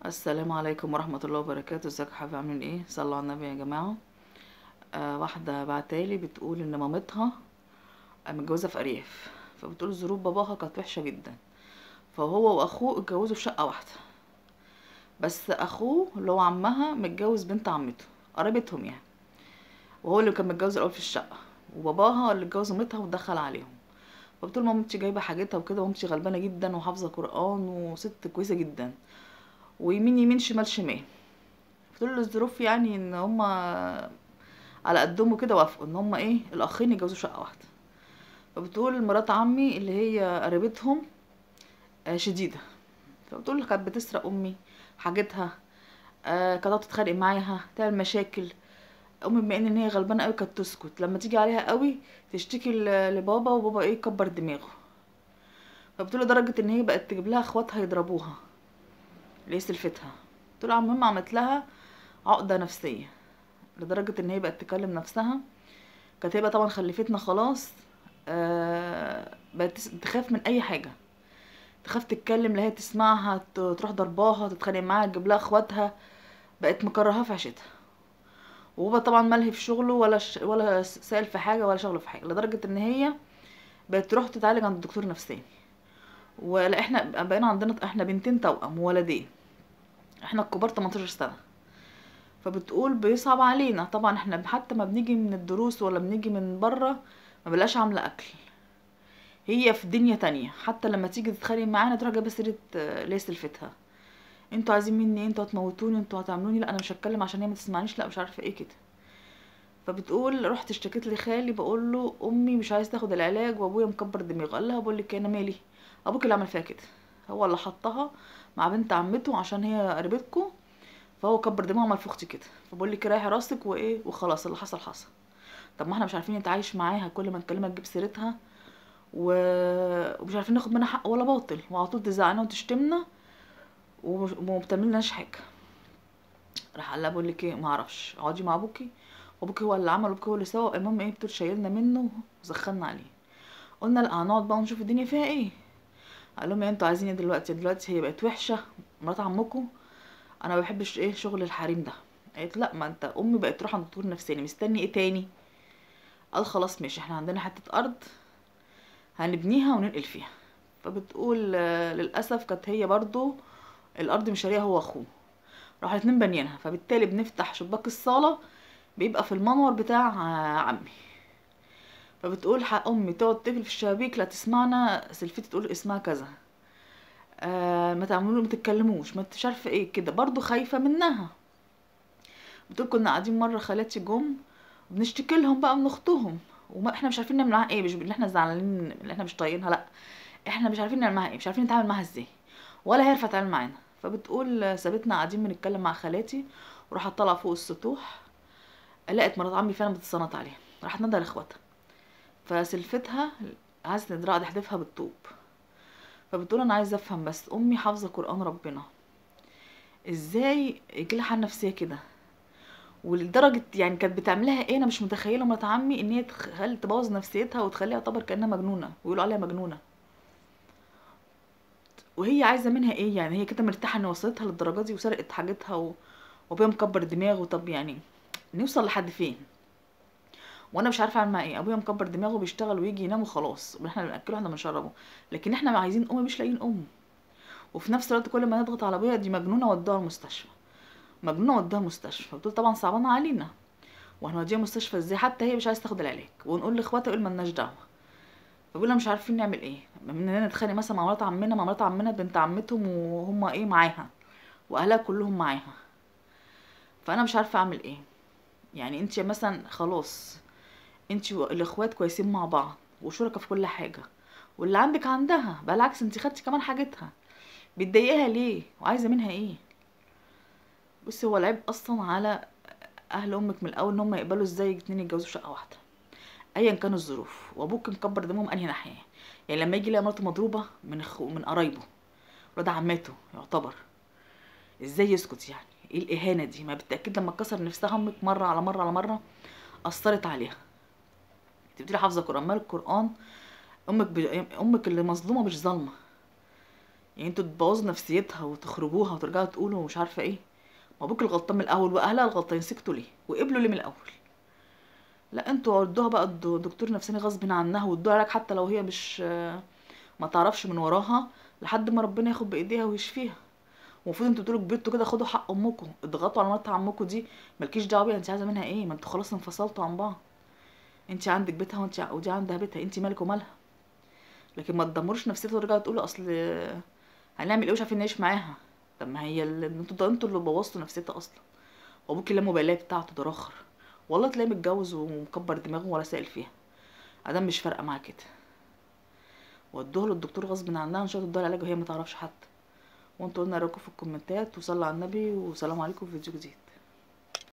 السلام عليكم ورحمة الله وبركاته. ازيكم يا حبايبي، عاملين ايه؟ صلوا على النبي يا جماعة. واحدة بعتالي بتقول ان مامتها متجوزة في ارياف، فبتقول ظروف باباها كانت وحشة جدا، فهو واخوه اتجوزوا في شقة واحدة، بس اخوه اللي هو عمها متجوز بنت عمته قريبتهم يعني، وهو اللي كان متجوز الاول في الشقة، وباباها اللي اتجوز مامتها ودخل عليهم. فبتقول مامتي جايبة حاجتها وكده، ومامتي غلبانة جدا وحافظة قرآن وست كويسة جدا، ويمين يمين شمال شمال. بتقول الظروف يعني ان هما على قدهم كده وافقوا ان هما ايه الاخين يتجوزوا شقه واحده. فبتقول مرات عمي اللي هي قريبتهم شديده، فبتقول كانت بتسرق امي حاجتها، كانت تقعد تتخانق معاها تعمل مشاكل. امي بما ان هي غلبانه قوي كانت تسكت، لما تيجي عليها قوي تشتكي لبابا، وبابا ايه كبر دماغه. فبتقول لدرجه ان هي بقت تجيب لها اخواتها يضربوها ليه سلفتها. بتقول المهم عملت لها عقده نفسيه لدرجه ان هي بقت تكلم نفسها. كانت هي بقى طبعا خلفتنا خلاص، بقت تخاف من اي حاجه، تخاف تتكلم، لا هي تسمعها تروح ضرباها تتخانق معاها تجيب لها اخواتها، بقت مكرهها في عيشتها. وهو طبعا ملهي في شغله ولا سائل في حاجه ولا شغله في حاجه، لدرجه ان هي بقت تروح تتعالج عند الدكتور نفساني. ولا احنا بقينا عندنا احنا بنتين توأم وولدين، احنا الكبار 18 سنه. فبتقول بيصعب علينا طبعا، احنا حتى ما بنيجي من الدروس ولا بنيجي من بره ما بلاش عامله اكل، هي في دنيا تانية. حتى لما تيجي تتخانق معانا تروح جايبه سيره ليه سلفتها، انتوا عايزين مني إيه؟ انتوا هتموتوني، انتوا هتعملوني، لا انا مش هتكلم عشان هي ما تسمعنيش، لا مش عارفه ايه كده. فبتقول رحت اشتكيت لخالي، بقول له امي مش عايز تاخد العلاج وابويا مكبر دماغه. قال لها بقول لك انا مالي، ابوك اللي عمل فيها كده، هو اللي حطها مع بنت عمته عشان هي قريبتكم، فهو كبر دماغه وعمل في اختي كده. فبقول لك رايح راسك وايه وخلاص، اللي حصل حصل. طب ما احنا مش عارفين نتعايش معاها، كل ما نكلمها تجيب سيرتها ومش عارفين ناخد منها حق ولا باطل، وعلى طول تزعلنا وتشتمنا وما بتعملناش حاجه. راح قال لها بقول لك ايه، ما اعرفش، اقعدي مع ابوكي، وابوكي هو اللي عمل وابوكي هو اللي سوى. المهم ايه، بتقول شايلنا منه وسخنا عليه. قلنا لا هنقعد بقى ونشوف الدنيا فيها ايه. قال لهم انتوا عايزين ايه دلوقتي؟ دلوقتي هي بقت وحشه مرات عمكم، انا ما بحبش ايه شغل الحريم ده. قالت لا، ما انت امي بقت تروح عند دكتور نفساني، مستني ايه تاني؟ قال خلاص ماشي، احنا عندنا حته ارض هنبنيها وننقل فيها. فبتقول للاسف كانت هي برضو الارض مش شاريها هو واخوه، راحوا الاتنين بانيينها. فبالتالي بنفتح شباك الصاله بيبقى في المنور بتاع عمي. فبتقول امي تقعد تقفل في الشبابيك لا تسمعنا، سلفتي تقول اسمها كذا، ما تعملوا ما تتكلموش ما مش عارفه ايه كده، برضو خايفه منها. بتقول كنا قاعدين مره خالاتي جم بنشتكي لهم بقى من اختهم، وما احنا مش عارفين نعمل معاها ايه، مش اللي احنا زعلانين اللي احنا مش طايقينها، لا احنا مش عارفين نعمل معاها ايه، مش عارفين نتعامل معاها ازاي، ولا هي عارفه تتعامل معانا. فبتقول سابتنا قاعدين بنتكلم مع خالاتي، وراحت طالعه فوق السطوح، لقت مرات عمي فعلا بتتصنت عليها، راحت نادى لاخواتها. فسلفتها عايزه تدرع تحدفها بالطوب. فبتقول انا عايزه افهم، بس امي حافظه قران ربنا، ازاي يجيلها حاله نفسيه كده؟ ولدرجه يعني كانت بتعملها ايه، انا مش متخيله مرات عمي ان هي تبوظ نفسيتها وتخليها تعتبر كانها مجنونه ويقولوا عليها مجنونه. وهي عايزه منها ايه يعني؟ هي كده مرتاحه ان وصلتها للدرجه دي وسرقت حاجتها وابويا مكبر دماغه. طب يعني نوصل لحد فين؟ وانا مش عارفه اعمل معاه ايه. ابويا مكبر دماغه بيشتغل ويجي ينام وخلاص، احنا بناكله احنا بنشربه، لكن احنا عايزين ام مش لاقيين ام. وفي نفس الوقت كل ما نضغط على ابويا دي مجنونه ودوها المستشفى، مجنونه ودوها المستشفى. بتقول طبعا صعبانه علينا، وهنوديها مستشفى ازاي؟ حتى هي مش عايزه تاخد العلاج، ونقول لاخواتها يقول مالناش دعوه. فبيقولوا مش عارفين نعمل ايه، مننا نتخانق مثلا مع مرات عمنا، مع مرات عمنا بنت عمتهم وهم ايه معاها، واهلها كلهم معاها. فانا مش عارفه اعمل ايه. يعني انت مثلا خلاص، انت والاخوات كويسين مع بعض وشركة في كل حاجه، واللي عندك عندها، بالعكس انت خدتي كمان حاجتها، بتضايقيها ليه وعايزه منها ايه؟ بصي هو العيب اصلا على اهل امك من الاول، ان هم يقبلوا ازاي اتنين يتجوزوا في شقه واحده ايا كان الظروف. وابوك مكبر دماغه من انهي ناحيه؟ يعني لما يجي يلاقي مراته مضروبه من قرايبه، ولاد عماته يعتبر، ازاي يسكت يعني؟ ايه الاهانه دي؟ ما بالتاكيد لما اتكسر نفسها امك مره على مره على مره اثرت عليها. انت بتقولي حافظه قران، مال القران؟ امك امك اللي مظلومه مش ظالمه. يعني انتوا تبوظوا نفسيتها وتخربوها وترجعوا تقولوا مش عارفه ايه. ما ابوك الغلطان من الاول واهلها الغلطانين، سكتوا ليه وقبلوا ليه من الاول؟ لا انتوا ادوها بقى دكتور نفساني غصب عنها، وادوها علاج حتى لو هي مش ما تعرفش من وراها، لحد ما ربنا ياخد بايديها ويشفيها. المفروض انتوا تقولوا كبرتوا كده، خدوا حق امكم، اضغطوا على مرات عمكم دي، مالكيش دعوه بيها، انت عايزه منها ايه؟ ما انتوا خلاص انفصلتوا عن بعض، انت عندك بيتها ودي عندها بيتها، انت مالك ومالها. لكن ما تدمروش نفسيتها وترجعوا تقولوا اصل هنعمل ايه مش عارفين نعيش معاها. طب ما هي انتوا اللي بوظتوا نفسيتها اصلا. وابوك اللامبالاه بتاعته ده اخر، والله تلاقيه متجوز ومكبر دماغه ولا سائل فيها، ادام مش فارقه معاه كده. ودوها للدكتور غصب عنها، ان شاء الله تدوها العلاج وهي ما تعرفش حتى. وانتوا قلنا رايكم في الكومنتات، وصلوا على النبي، وسلام عليكم في فيديو جديد.